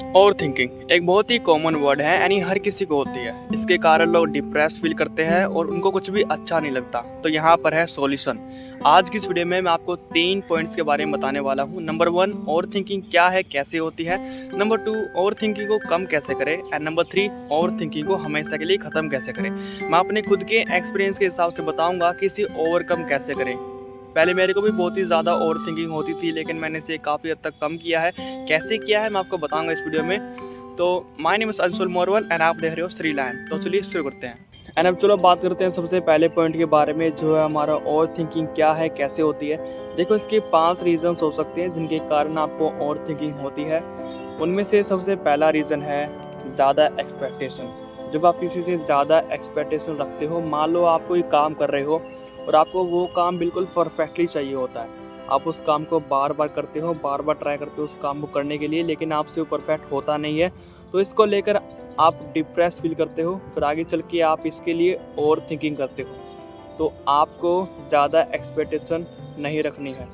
Over thinking एक बहुत ही common word है, यानी हर किसी को होती है। इसके कारण लोग डिप्रेस फील करते हैं और उनको कुछ भी अच्छा नहीं लगता। तो यहाँ पर है सॉल्यूशन। आज की इस वीडियो में मैं आपको 3 पॉइंट्स के बारे में बताने वाला हूँ। नंबर 1, ओवर थिंकिंग क्या है, कैसे होती है। नंबर 2, ओवर थिंकिंग को कम कैसे करें। एंड नंबर 3, ओवर थिंकिंग को हमेशा के लिए खत्म कैसे करें। मैं अपने खुद के एक्सपीरियंस के हिसाब से बताऊंगा कि इसे ओवरकम कैसे करें। पहले मेरे को भी बहुत ही ज़्यादा ओवर थिंकिंग होती थी, लेकिन मैंने इसे काफ़ी हद तक कम किया है। कैसे किया है मैं आपको बताऊंगा इस वीडियो में। तो my name is Anshul Morwal and आप देख रहे हो श्री लैंड। तो चलिए शुरू करते हैं। एंड अब चलो बात करते हैं सबसे पहले पॉइंट के बारे में, जो है हमारा ओवर थिंकिंग क्या है, कैसे होती है। देखो, इसके 5 रीजंस हो सकते हैं जिनके कारण आपको ओवर थिंकिंग होती है। उनमें से सबसे पहला रीज़न है ज़्यादा एक्सपेक्टेशन। जब आप किसी से ज़्यादा एक्सपेक्टेशन रखते हो, मान लो आप कोई काम कर रहे हो और आपको वो काम बिल्कुल परफेक्टली चाहिए होता है। आप उस काम को बार बार करते हो, बार बार ट्राई करते हो उस काम को करने के लिए, लेकिन आपसे वो परफेक्ट होता नहीं है। तो इसको लेकर आप डिप्रेस फील करते हो, फिर आगे चल के आप इसके लिए ओवर थिंकिंग करते हो। तो आपको ज़्यादा एक्सपेक्टेशन नहीं रखनी है।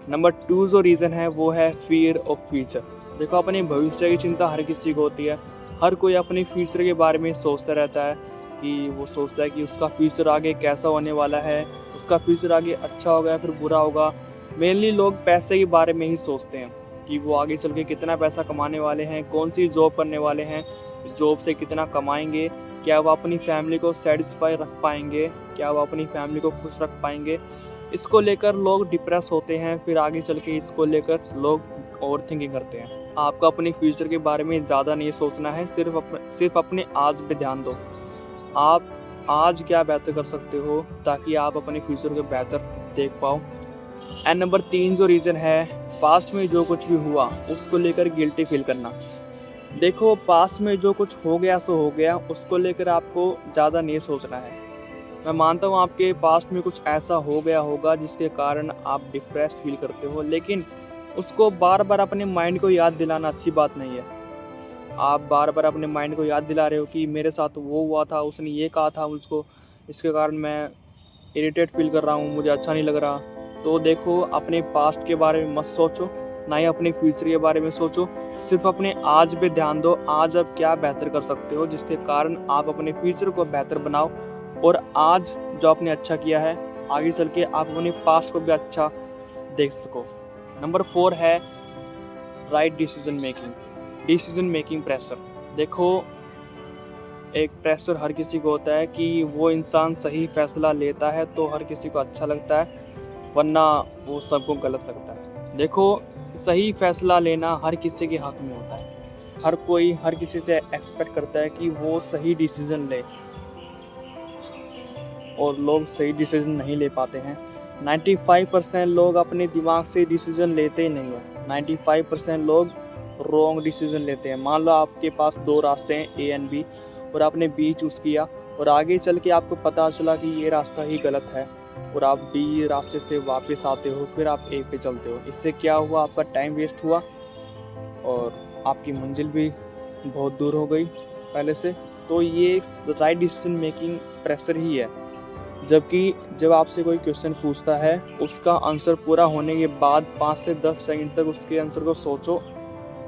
नंबर 2 जो रीज़न है वो है फियर ऑफ फ्यूचर। देखो, अपने भविष्य की चिंता हर किसी को होती है। हर कोई अपने फ्यूचर के बारे में सोचता रहता है कि वो सोचता है कि उसका फ्यूचर आगे कैसा होने वाला है, उसका फ्यूचर आगे अच्छा होगा या फिर बुरा होगा। मेनली लोग पैसे के बारे में ही सोचते हैं कि वो आगे चल के कितना पैसा कमाने वाले हैं, कौन सी जॉब करने वाले हैं, जॉब से कितना कमाएंगे, क्या वो अपनी फैमिली को सेटिस्फाई रख पाएंगे, क्या वो अपनी फैमिली को खुश रख पाएंगे। इसको लेकर लोग डिप्रेस होते हैं। फिर आगे चल के इसको लेकर लोग ओवर थिंकिंग करते हैं। आपको अपने फ्यूचर के बारे में ज़्यादा नहीं सोचना है, सिर्फ अपने आज पे ध्यान दो। आप आज क्या बेहतर कर सकते हो ताकि आप अपने फ्यूचर को बेहतर देख पाओ। एंड नंबर 3 जो रीज़न है, पास्ट में जो कुछ भी हुआ उसको लेकर गिल्टी फील करना। देखो, पास्ट में जो कुछ हो गया सो हो गया, उसको लेकर आपको ज़्यादा नहीं सोचना है। मैं मानता हूँ आपके पास्ट में कुछ ऐसा हो गया होगा जिसके कारण आप डिप्रेस फील करते हो, लेकिन उसको बार बार अपने माइंड को याद दिलाना अच्छी बात नहीं है। आप बार बार अपने माइंड को याद दिला रहे हो कि मेरे साथ वो हुआ था, उसने ये कहा था मुझको, इसके कारण मैं इरिटेट फील कर रहा हूँ, मुझे अच्छा नहीं लग रहा। तो देखो, अपने पास्ट के बारे में मत सोचो, ना ही अपने फ्यूचर के बारे में सोचो। सिर्फ अपने आज पे ध्यान दो। आज आप क्या बेहतर कर सकते हो जिसके कारण आप अपने फ्यूचर को बेहतर बनाओ, और आज जो आपने अच्छा किया है आगे चल के आप अपने पास्ट को भी अच्छा देख सको। नंबर 4 है राइट डिसीजन मेकिंग प्रेशर। देखो, एक प्रेशर हर किसी को होता है कि वो इंसान सही फैसला लेता है तो हर किसी को अच्छा लगता है, वरना वो सबको गलत लगता है। देखो, सही फैसला लेना हर किसी के हक में होता है। हर कोई हर किसी से एक्सपेक्ट करता है कि वो सही डिसीजन ले, और लोग सही डिसीजन नहीं ले पाते हैं। 95% लोग अपने दिमाग से डिसीजन लेते ही नहीं हैं। 95% लोग रॉन्ग डिसीजन लेते हैं। मान लो आपके पास 2 रास्ते हैं, ए एंड बी, और आपने बी चूज़ किया और आगे चल के आपको पता चला कि ये रास्ता ही गलत है, और आप बी रास्ते से वापस आते हो, फिर आप ए पे चलते हो। इससे क्या हुआ, आपका टाइम वेस्ट हुआ और आपकी मंजिल भी बहुत दूर हो गई पहले से। तो ये राइट डिसीजन मेकिंग प्रेशर ही है। जबकि जब आपसे कोई क्वेश्चन पूछता है, उसका आंसर पूरा होने के बाद 5 से 10 सेकंड तक उसके आंसर को सोचो,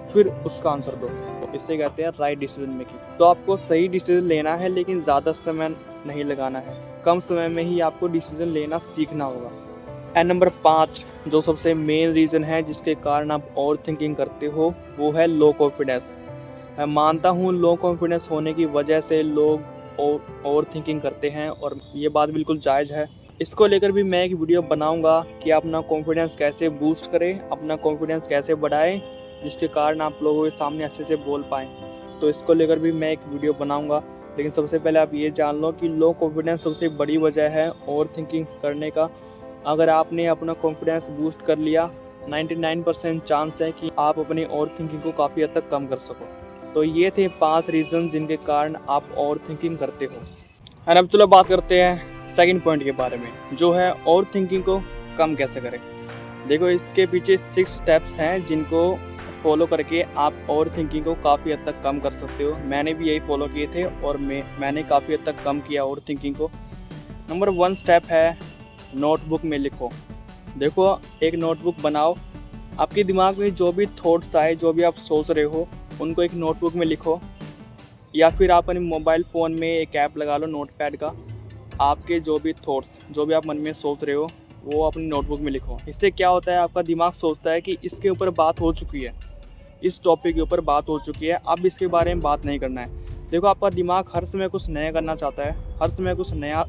फिर उसका आंसर दो। तो इसे कहते हैं राइट डिसीजन मेकिंग। तो आपको सही डिसीजन लेना है, लेकिन ज़्यादा समय नहीं लगाना है। कम समय में ही आपको डिसीजन लेना सीखना होगा। एंड नंबर 5 जो सबसे मेन रीज़न है जिसके कारण आप ओवर थिंकिंग करते हो, वो है लो कॉन्फिडेंस। मैं मानता हूँ लो कॉन्फिडेंस होने की वजह से लोग ओवर थिंकिंग करते हैं, और ये बात बिल्कुल जायज़ है। इसको लेकर भी मैं एक वीडियो बनाऊंगा कि अपना कॉन्फिडेंस कैसे बूस्ट करें, अपना कॉन्फिडेंस कैसे बढ़ाएं, जिसके कारण आप लोगों के सामने अच्छे से बोल पाएँ। तो इसको लेकर भी मैं एक वीडियो बनाऊंगा। लेकिन सबसे पहले आप ये जान लो कि लो कॉन्फिडेंस सबसे बड़ी वजह है ओवर थिंकिंग करने का। अगर आपने अपना कॉन्फिडेंस बूस्ट कर लिया, 99% चांस है कि आप अपनी ओवर थिंकिंग को काफ़ी हद तक कम कर सको। तो ये थे 5 रीज़न जिनके कारण आप ओवर थिंकिंग करते हो। और अब चलो बात करते हैं सेकंड पॉइंट के बारे में, जो है ओवर थिंकिंग को कम कैसे करें। देखो, इसके पीछे 6 स्टेप्स हैं जिनको फॉलो करके आप ओवर थिंकिंग को काफ़ी हद तक कम कर सकते हो। मैंने भी यही फॉलो किए थे और मैंने काफ़ी हद तक कम किया ओवर थिंकिंग को। नंबर 1 स्टेप है नोटबुक में लिखो। देखो, एक नोटबुक बनाओ। आपके दिमाग में जो भी थॉट्स आए, जो भी आप सोच रहे हो, उनको एक नोटबुक में लिखो, या फिर आप अपने मोबाइल फ़ोन में एक ऐप लगा लो नोटपैड का। आपके जो भी थॉट्स, जो भी आप मन में सोच रहे हो, वो अपनी नोटबुक में लिखो। इससे क्या होता है, आपका दिमाग सोचता है कि इसके ऊपर बात हो चुकी है, इस टॉपिक के ऊपर बात हो चुकी है, अब इसके बारे में बात नहीं करना है। देखो, आपका दिमाग हर समय कुछ नया करना चाहता है, हर समय कुछ नया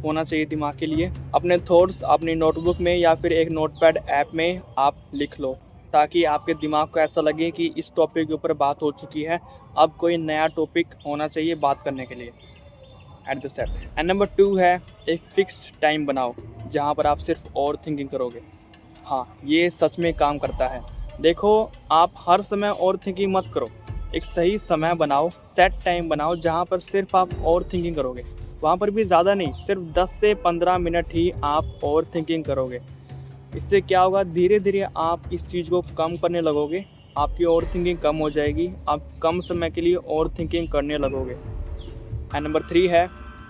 होना चाहिए दिमाग के लिए। अपने थॉट्स अपनी नोटबुक में या फिर एक नोटपैड ऐप में आप लिख लो, ताकि आपके दिमाग को ऐसा लगे कि इस टॉपिक के ऊपर बात हो चुकी है, अब कोई नया टॉपिक होना चाहिए बात करने के लिए। At the set. And number 2 है, एक फिक्स टाइम बनाओ जहाँ पर आप सिर्फ ओवर थिंकिंग करोगे। हाँ, ये सच में काम करता है। देखो, आप हर समय ओवर थिंकिंग मत करो, एक सही समय बनाओ, सेट टाइम बनाओ जहाँ पर सिर्फ आप ओवर थिंकिंग करोगे। वहाँ पर भी ज़्यादा नहीं, सिर्फ 10 से 15 मिनट ही आप ओवर थिंकिंग करोगे। इससे क्या होगा, धीरे धीरे आप इस चीज़ को कम करने लगोगे, आपकी ओवर थिंकिंग कम हो जाएगी, आप कम समय के लिए ओवर थिंकिंग करने लगोगे। एंड नंबर 3 है,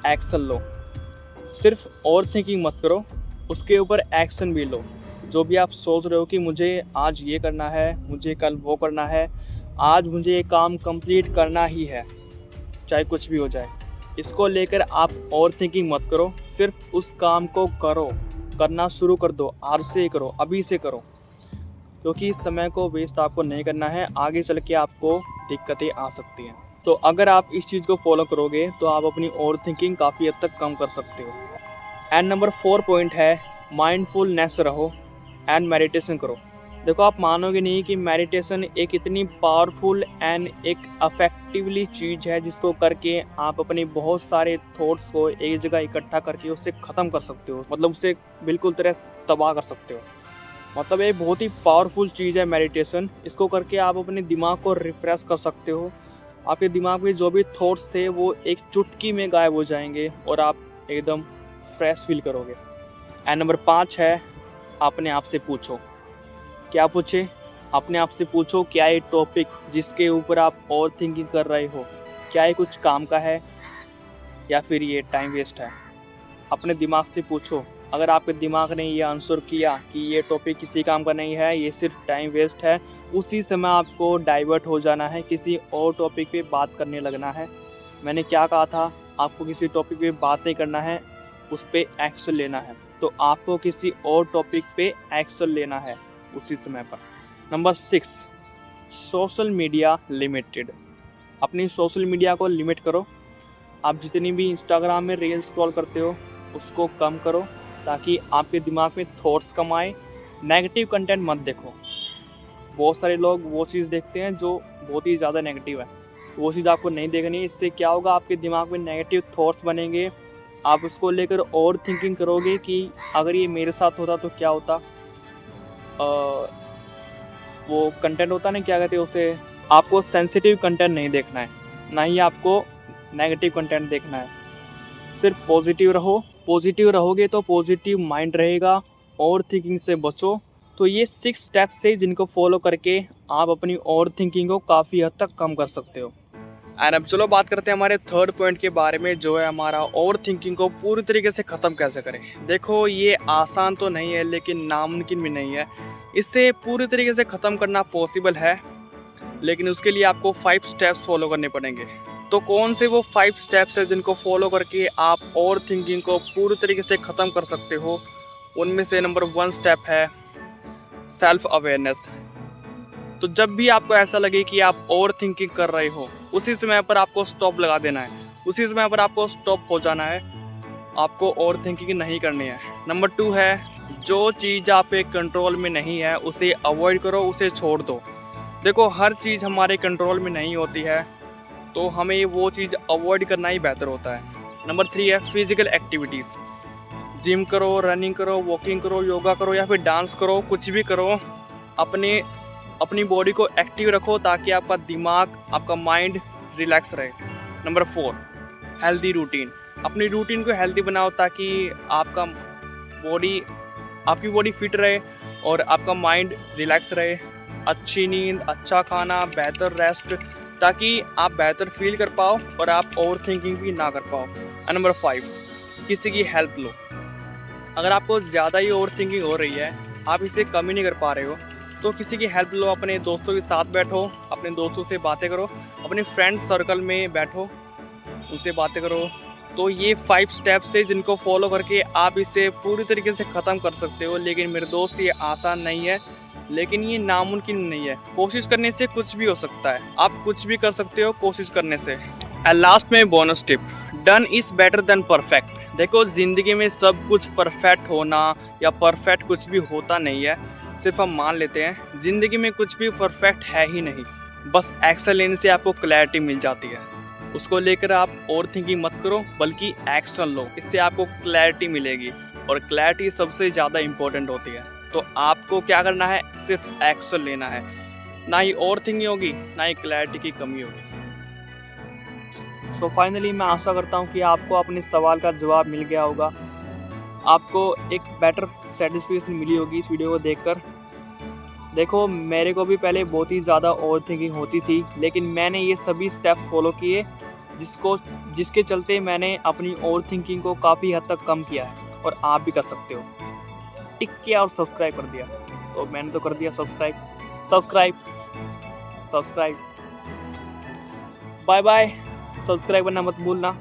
एक्शन लो। सिर्फ ओवर थिंकिंग मत करो, उसके ऊपर एक्शन भी लो। जो भी आप सोच रहे हो कि मुझे आज ये करना है, मुझे कल वो करना है, आज मुझे ये काम कंप्लीट करना ही है, चाहे कुछ भी हो जाए, इसको लेकर आप ओवर थिंकिंग मत करो, सिर्फ उस काम को करो, करना शुरू कर दो, आज से ही करो, अभी से करो, क्योंकि समय को वेस्ट आपको नहीं करना है, आगे चल के आपको दिक्कतें आ सकती हैं। तो अगर आप इस चीज़ को फॉलो करोगे तो आप अपनी ओवर थिंकिंग काफ़ी हद तक कम कर सकते हो। एंड नंबर 4 पॉइंट है, माइंडफुलनेस रहो एंड मेडिटेशन करो। देखो, आप मानोगे नहीं कि मेडिटेशन एक इतनी पावरफुल एंड एक अफेक्टिवली चीज़ है, जिसको करके आप अपने बहुत सारे थॉट्स को एक जगह इकट्ठा करके उससे ख़त्म कर सकते हो, मतलब उसे बिल्कुल तरह तबाह कर सकते हो। मतलब ये बहुत ही पावरफुल चीज़ है मेडिटेशन। इसको करके आप अपने दिमाग को रिफ्रेश कर सकते हो। आपके दिमाग में जो भी थॉट्स थे वो एक चुटकी में गायब हो जाएंगे और आप एकदम फ्रेश फील करोगे। एंड नंबर 5 है, अपने आप से पूछो। क्या पूछे? अपने आप से पूछो, क्या ये टॉपिक जिसके ऊपर आप ओवर थिंकिंग कर रहे हो, क्या ये कुछ काम का है या फिर ये टाइम वेस्ट है? अपने दिमाग से पूछो। अगर आपके दिमाग ने ये आंसर किया कि ये टॉपिक किसी काम का नहीं है, ये सिर्फ टाइम वेस्ट है, उसी समय आपको डाइवर्ट हो जाना है, किसी और टॉपिक पे बात करने लगना है। मैंने क्या कहा था, आपको किसी टॉपिक पे बात नहीं करना है, उस पर एक्शन लेना है। तो आपको किसी और टॉपिक पे एक्शन लेना है उसी समय पर। Number 6, social media limited. अपनी सोशल मीडिया को लिमिट करो। आप जितनी भी इंस्टाग्राम में रील्स स्क्रॉल करते हो उसको कम करो, ताकि आपके दिमाग में थॉट्स कम आए। नेगेटिव कंटेंट मत देखो। बहुत सारे लोग वो चीज़ देखते हैं जो बहुत ही ज़्यादा नेगेटिव है, वो चीज़ आपको नहीं देखनी है। इससे क्या होगा, आपके दिमाग में नेगेटिव थॉट्स बनेंगे, आप उसको लेकर ओवर थिंकिंग करोगे कि अगर ये मेरे साथ होता तो क्या होता। वो कंटेंट होता ना, क्या कहते हैं उसे, आपको सेंसिटिव कंटेंट नहीं देखना है, ना ही आपको नेगेटिव कंटेंट देखना है। सिर्फ पॉजिटिव रहो। पॉजिटिव रहोगे तो पॉजिटिव माइंड रहेगा। ओवर थिंकिंग से बचो। तो ये 6 स्टेप्स है जिनको फॉलो करके आप अपनी ओवर थिंकिंग को काफ़ी हद तक कम कर सकते हो। एंड अब चलो बात करते हैं हमारे 3rd पॉइंट के बारे में, जो है हमारा ओवर थिंकिंग को पूरी तरीके से ख़त्म कैसे करें। देखो, ये आसान तो नहीं है लेकिन नामुमकिन भी नहीं है। इसे पूरी तरीके से ख़त्म करना पॉसिबल है, लेकिन उसके लिए आपको 5 स्टेप्स फॉलो करने पड़ेंगे। तो कौन से वो 5 स्टेप्स हैं जिनको फॉलो करके आप ओवर थिंकिंग को पूरी तरीके से ख़त्म कर सकते हो? उनमें से नंबर 1 स्टेप है सेल्फ अवेयरनेस। तो जब भी आपको ऐसा लगे कि आप ओवर थिंकिंग कर रहे हो, उसी समय पर आपको स्टॉप लगा देना है, उसी समय पर आपको स्टॉप हो जाना है, आपको ओवर थिंकिंग नहीं करनी है। नंबर 2 है, जो चीज़ आपके कंट्रोल में नहीं है उसे अवॉइड करो, उसे छोड़ दो। देखो, हर चीज़ हमारे कंट्रोल में नहीं होती है, तो हमें वो चीज़ अवॉइड करना ही बेहतर होता है। नंबर 3 है फिजिकल एक्टिविटीज़। जिम करो, रनिंग करो, वॉकिंग करो, योगा करो या फिर डांस करो, कुछ भी करो, अपनी बॉडी को एक्टिव रखो ताकि आपका दिमाग, आपका माइंड रिलैक्स रहे। Number 4, healthy routine. अपनी रूटीन को हेल्दी बनाओ ताकि आपकी बॉडी फिट रहे और आपका माइंड रिलैक्स रहे। अच्छी नींद, अच्छा खाना, बेहतर रेस्ट, ताकि आप बेहतर फील कर पाओ और आप ओवर थिंकिंग भी ना कर पाओ। नंबर 5, किसी की हेल्प लो। अगर आपको ज़्यादा ही ओवर थिंकिंग हो रही है, आप इसे कम ही नहीं कर पा रहे हो, तो किसी की हेल्प लो, अपने दोस्तों के साथ बैठो, अपने दोस्तों से बातें करो, अपने फ्रेंड सर्कल में बैठो, उनसे बातें करो। तो ये 5 स्टेप्स है जिनको फॉलो करके आप इसे पूरी तरीके से ख़त्म कर सकते हो। लेकिन मेरे दोस्त ये आसान नहीं है, लेकिन ये नामुमकिन नहीं है। कोशिश करने से कुछ भी हो सकता है, आप कुछ भी कर सकते हो कोशिश करने से। एंड लास्ट में bonus tip, done is better than perfect. देखो ज़िंदगी में सब कुछ परफेक्ट होना या परफेक्ट कुछ भी होता नहीं है, सिर्फ हम मान लेते हैं। ज़िंदगी में कुछ भी परफेक्ट है ही नहीं, बस एक्शन लेने से आपको क्लैरिटी मिल जाती है। उसको लेकर आप ओवर थिंकिंग मत करो, बल्कि एक्शन लो, इससे आपको क्लैरिटी मिलेगी और क्लैरिटी सबसे ज़्यादा इम्पोर्टेंट होती है। तो आपको क्या करना है, सिर्फ एक्शन लेना है, ना ही ओवर थिंकिंग होगी, ना ही क्लैरिटी की कमी होगी। सो फाइनली मैं आशा करता हूँ कि आपको अपने सवाल का जवाब मिल गया होगा, आपको एक बेटर सेटिस्फेक्शन मिली होगी इस वीडियो को देखकर। देखो मेरे को भी पहले बहुत ही ज़्यादा ओवर थिंकिंग होती थी, लेकिन मैंने ये सभी स्टेप्स फॉलो किए जिसके चलते मैंने अपनी ओवर थिंकिंग को काफ़ी हद तक कम किया है। और आप भी कर सकते हो। टिक किया और सब्सक्राइब कर दिया, तो मैंने तो कर दिया सब्सक्राइब। बाय बाय, सब्सक्राइब करना मत भूलना।